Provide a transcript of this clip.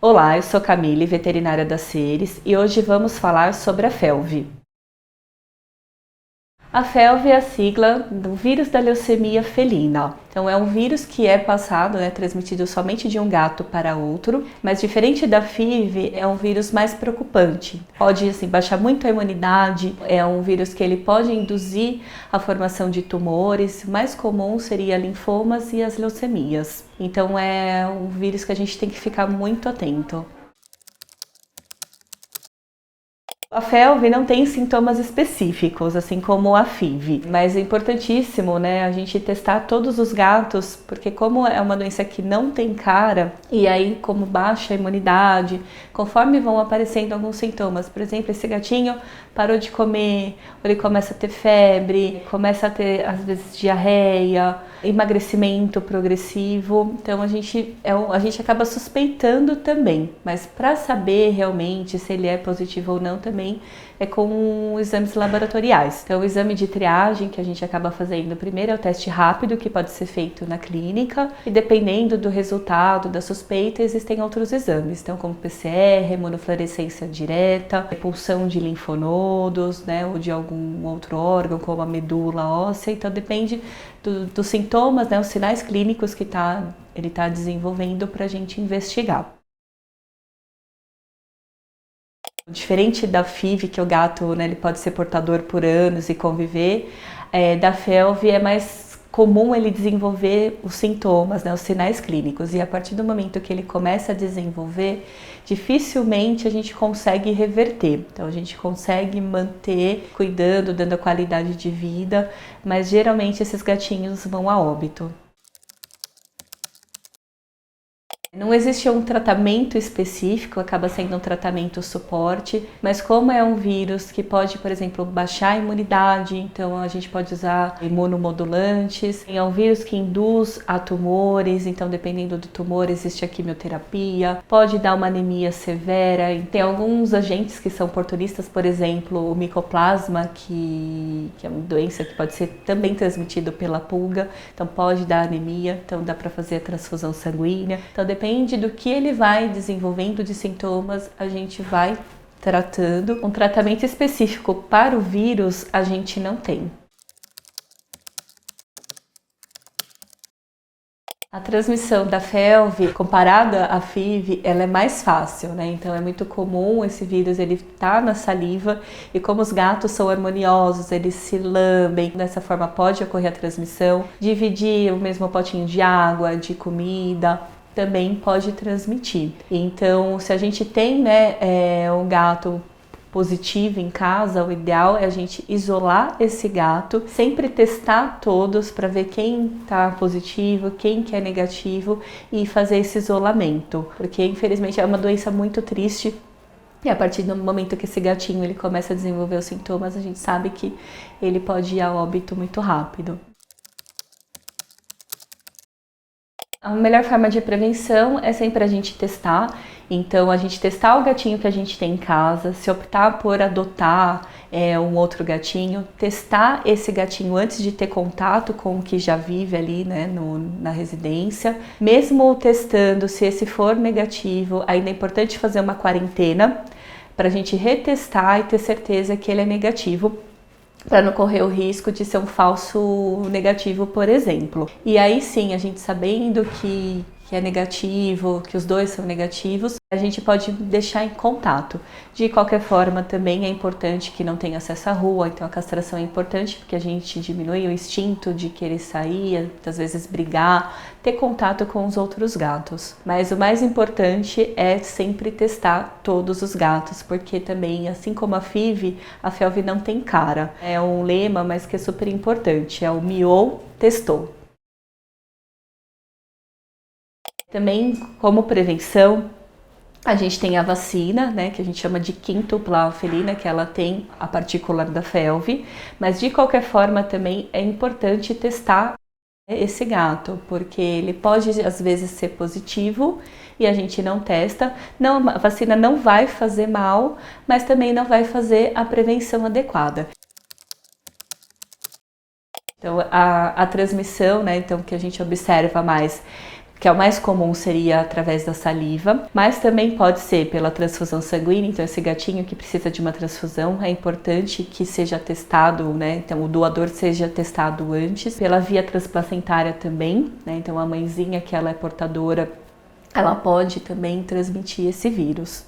Olá, eu sou Camille, veterinária da Seres, e hoje vamos falar sobre a FeLV. A FeLV é a sigla do vírus da leucemia felina. Então é um vírus que é passado, transmitido somente de um gato para outro, mas diferente da FIV, é um vírus mais preocupante. Pode baixar muito a imunidade, é um vírus que ele pode induzir a formação de tumores, o mais comum seria linfomas e as leucemias. Então é um vírus que a gente tem que ficar muito atento. A FeLV não tem sintomas específicos, assim como a FIV, mas é importantíssimo, a gente testar todos os gatos, porque como é uma doença que não tem cara, e aí como baixa a imunidade, conforme vão aparecendo alguns sintomas, por exemplo, esse gatinho parou de comer, ou ele começa a ter febre, começa a ter às vezes diarreia, emagrecimento progressivo, então a gente acaba suspeitando também, mas para saber realmente se ele é positivo ou não também é com exames laboratoriais. Então o exame de triagem que a gente acaba fazendo primeiro é o teste rápido, que pode ser feito na clínica, e dependendo do resultado, da suspeita, existem outros exames, então como PCR, imunofluorescência direta, pulsão de linfonodos, ou de algum outro órgão, como a medula óssea, então depende dos sintomas, os sinais clínicos que ele está desenvolvendo para a gente investigar. Diferente da FIV, que o gato ele pode ser portador por anos e conviver, da FeLV é mais comum ele desenvolver os sintomas, os sinais clínicos, e a partir do momento que ele começa a desenvolver, dificilmente a gente consegue reverter. Então a gente consegue manter cuidando, dando a qualidade de vida, mas geralmente esses gatinhos vão a óbito. Não existe um tratamento específico, acaba sendo um tratamento suporte, mas como é um vírus que pode, por exemplo, baixar a imunidade, então a gente pode usar imunomodulantes. É um vírus que induz a tumores, então dependendo do tumor existe a quimioterapia, pode dar uma anemia severa. Tem alguns agentes que são oportunistas, por exemplo, o micoplasma, que é uma doença que pode ser também transmitida pela pulga, então pode dar anemia, então dá para fazer a transfusão sanguínea. Então depende do que ele vai desenvolvendo de sintomas, a gente vai tratando. Um tratamento específico para o vírus a gente não tem. A transmissão da FeLV, comparada à FIV, ela é mais fácil, Então é muito comum esse vírus, ele tá na saliva, e como os gatos são harmoniosos, eles se lambem, dessa forma pode ocorrer a transmissão. Dividir o mesmo potinho de água, de comida, também pode transmitir. Então, se a gente tem um gato positivo em casa, o ideal é a gente isolar esse gato, sempre testar todos para ver quem está positivo, quem que é negativo, e fazer esse isolamento, porque infelizmente é uma doença muito triste. E a partir do momento que esse gatinho ele começa a desenvolver os sintomas, a gente sabe que ele pode ir a óbito muito rápido. A melhor forma de prevenção é sempre a gente testar. Então, a gente testar o gatinho que a gente tem em casa, se optar por adotar um outro gatinho, testar esse gatinho antes de ter contato com o que já vive ali, na residência. Mesmo testando, se esse for negativo, ainda é importante fazer uma quarentena para a gente retestar e ter certeza que ele é negativo, para não correr o risco de ser um falso negativo, por exemplo. E aí sim, a gente sabendo que é negativo, que os dois são negativos, a gente pode deixar em contato. De qualquer forma, também é importante que não tenha acesso à rua, então a castração é importante porque a gente diminui o instinto de querer sair, às vezes brigar, ter contato com os outros gatos. Mas o mais importante é sempre testar todos os gatos, porque também, assim como a FIV não tem cara. É um lema, mas que é super importante, é o miou, testou. Também, como prevenção, a gente tem a vacina, que a gente chama de quíntupla felina, que ela tem a particular da FeLV, mas de qualquer forma também é importante testar esse gato, porque ele pode às vezes ser positivo e a gente não testa. Não, a vacina não vai fazer mal, mas também não vai fazer a prevenção adequada. Então a transmissão, então que a gente observa mais, que é o mais comum seria através da saliva, mas também pode ser pela transfusão sanguínea. Então esse gatinho que precisa de uma transfusão, é importante que seja testado, né? Então o doador seja testado antes, pela via transplacentária também, né? Então a mãezinha que ela é portadora, ela pode também transmitir esse vírus.